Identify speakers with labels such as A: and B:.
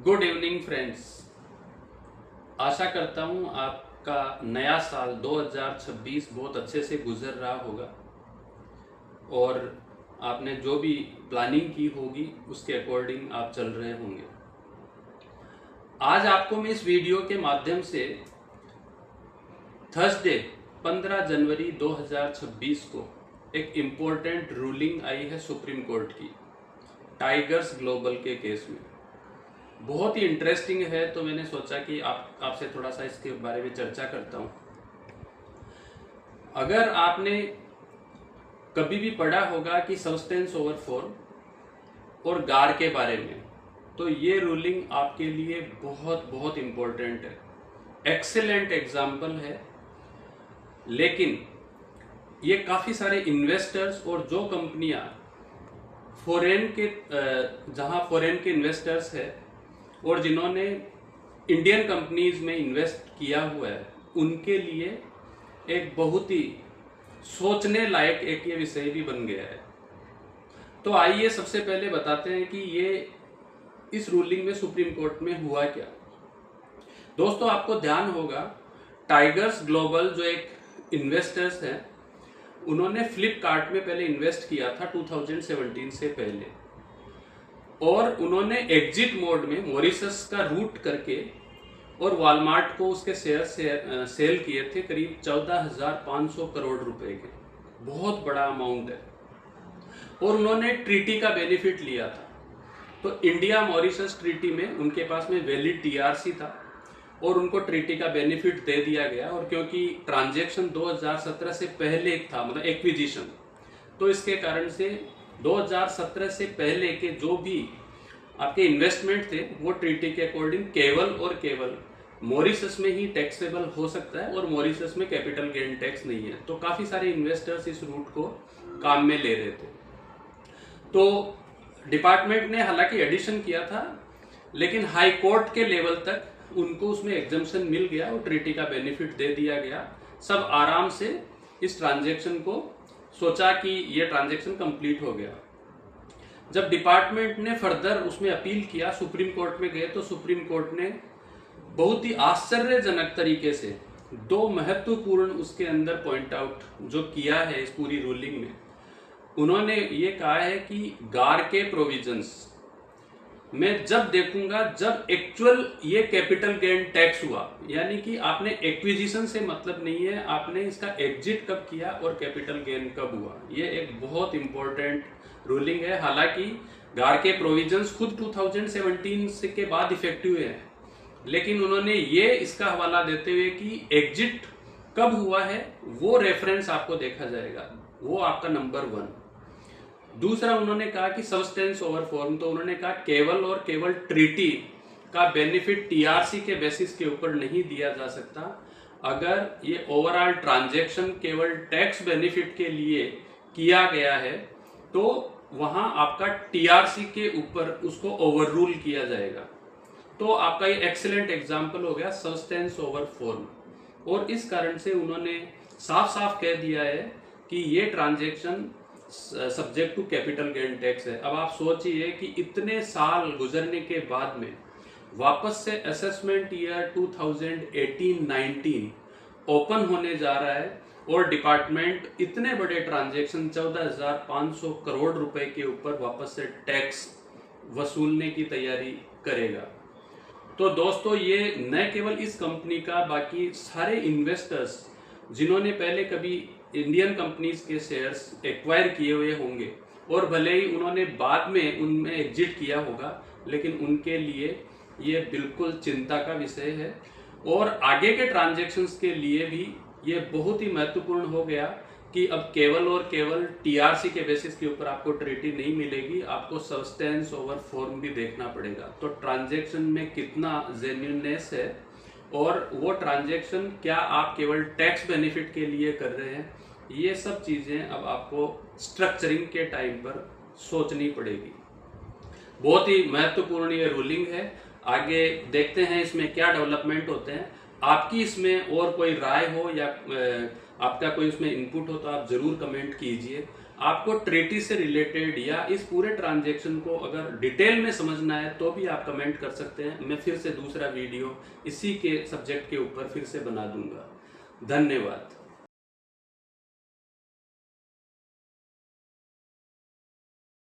A: Good evening friends. आशा करता हूँ आपका नया साल 2026 बहुत अच्छे से गुजर रहा होगा और आपने जो भी प्लानिंग की होगी उसके अकॉर्डिंग आप चल रहे होंगे। आज आपको मैं इस वीडियो के माध्यम से थर्सडे 15 जनवरी 2026 को एक इम्पोर्टेंट रूलिंग आई है सुप्रीम कोर्ट की टाइगर्स ग्लोबल के केस में। बहुत ही इंटरेस्टिंग है, तो मैंने सोचा कि आपसे थोड़ा सा इसके बारे में चर्चा करता हूँ। अगर आपने कभी भी पढ़ा होगा कि सब्सटेंस ओवर फॉर्म और गार के बारे में, तो ये रूलिंग आपके लिए बहुत बहुत इम्पोर्टेंट है, एक्सेलेंट एग्जाम्पल है। लेकिन ये काफ़ी सारे इन्वेस्टर्स और जो कंपनियां जहां फॉरेन के इन्वेस्टर्स है और जिन्होंने इंडियन कंपनीज में इन्वेस्ट किया हुआ है, उनके लिए एक बहुत ही सोचने लायक एक ये विषय भी बन गया है। तो आइए सबसे पहले बताते हैं कि ये इस रूलिंग में सुप्रीम कोर्ट में हुआ क्या। दोस्तों, आपको ध्यान होगा टाइगर्स ग्लोबल जो एक इन्वेस्टर्स हैं, उन्होंने फ्लिपकार्ट में पहले इन्वेस्ट किया था 2017 से पहले, और उन्होंने एग्जिट मोड में मॉरिशस का रूट करके और वॉलमार्ट को उसके शेयर सेल किए थे करीब 14,500 करोड़ रुपए के। बहुत बड़ा अमाउंट है। और उन्होंने ट्रीटी का बेनिफिट लिया था। तो इंडिया मॉरिशस ट्रीटी में उनके पास में वैलिड टीआरसी था और उनको ट्रीटी का बेनिफिट दे दिया गया। और क्योंकि ट्रांजैक्शन 2017 से पहले था, मतलब एक्विजिशन, तो इसके कारण से 2017 से पहले के जो भी आपके इन्वेस्टमेंट थे वो ट्रीटी के अकॉर्डिंग केवल और केवल मॉरिशस में ही टैक्सेबल हो सकता है और मॉरिशस में कैपिटल गेन टैक्स नहीं है। तो काफी सारे इन्वेस्टर्स इस रूट को काम में ले रहे थे। तो डिपार्टमेंट ने हालांकि एडिशन किया था, लेकिन हाई कोर्ट के लेवल तक उनको उसमें एग्जम्पशन मिल गया और ट्रीटी का बेनिफिट दे दिया गया। सब आराम से इस ट्रांजेक्शन को सोचा कि ये ट्रांजेक्शन कंप्लीट हो गया। जब डिपार्टमेंट ने फर्दर उसमें अपील किया, सुप्रीम कोर्ट में गए, तो सुप्रीम कोर्ट ने बहुत ही आश्चर्यजनक तरीके से दो महत्वपूर्ण उसके अंदर पॉइंट आउट जो किया है इस पूरी रूलिंग में। उन्होंने ये कहा है कि गार के प्रोविजंस मैं जब देखूंगा जब एक्चुअल ये कैपिटल गेन टैक्स हुआ, यानी कि आपने एक्विजिशन से मतलब नहीं है, आपने इसका एग्जिट कब किया और कैपिटल गेन कब हुआ। ये एक बहुत इंपॉर्टेंट रूलिंग है। हालांकि गार के प्रोविजंस खुद 2017 से के बाद इफेक्टिव है, लेकिन उन्होंने ये इसका हवाला देते हुए कि एग्जिट कब हुआ है वो रेफरेंस आपको देखा जाएगा, वो आपका नंबर 1। दूसरा, उन्होंने कहा कि सब्सटेंस ओवर फॉर्म, तो उन्होंने कहा केवल और केवल ट्रीटी का बेनिफिट टीआरसी के बेसिस के ऊपर नहीं दिया जा सकता। अगर ये ओवरऑल ट्रांजैक्शन केवल टैक्स बेनिफिट के लिए किया गया है तो वहां आपका टीआरसी के ऊपर उसको ओवररूल किया जाएगा। तो आपका ये एक्सीलेंट एग्जांपल हो गया सब्सटेंस ओवर फॉर्म। और इस कारण से उन्होंने साफ साफ कह दिया है कि ये transaction subject to capital gain tax है। अब आप सोचिए कि इतने साल गुजरने के बाद में वापस से असेसमेंट ईयर 2018-19 ओपन होने जा रहा है और डिपार्टमेंट इतने बड़े ट्रांजैक्शन 14,500 करोड़ रुपए के ऊपर वापस से टैक्स वसूलने की तैयारी करेगा। तो दोस्तों, ये न केवल इस कंपनी का, बाकी सारे इन्वेस्टर्स जिन्होंने पहले कभी इंडियन कंपनीज के शेयर्स एक्वायर किए हुए होंगे और भले ही उन्होंने बाद में उनमें एग्जिट किया होगा, लेकिन उनके लिए ये बिल्कुल चिंता का विषय है। और आगे के ट्रांजैक्शंस के लिए भी ये बहुत ही महत्वपूर्ण हो गया कि अब केवल और केवल टीआरसी के बेसिस के ऊपर आपको ट्रीटी नहीं मिलेगी, आपको सब्सटेंस ओवर फॉर्म भी देखना पड़ेगा। तो ट्रांजैक्शन में कितना जेन्युइननेस है और वो ट्रांजैक्शन क्या आप केवल टैक्स बेनिफिट के लिए कर रहे हैं, ये सब चीजें अब आपको स्ट्रक्चरिंग के टाइम पर सोचनी पड़ेगी। बहुत ही महत्वपूर्ण ये रूलिंग है। आगे देखते हैं इसमें क्या डेवलपमेंट होते हैं। आपकी इसमें और कोई राय हो या आपका कोई उसमें इनपुट हो तो आप जरूर कमेंट कीजिए। आपको ट्रेटी से रिलेटेड या इस पूरे ट्रांजैक्शन को अगर डिटेल में समझना है तो भी आप कमेंट कर सकते हैं। मैं फिर से दूसरा वीडियो इसी के सब्जेक्ट के ऊपर फिर से बना दूंगा। धन्यवाद।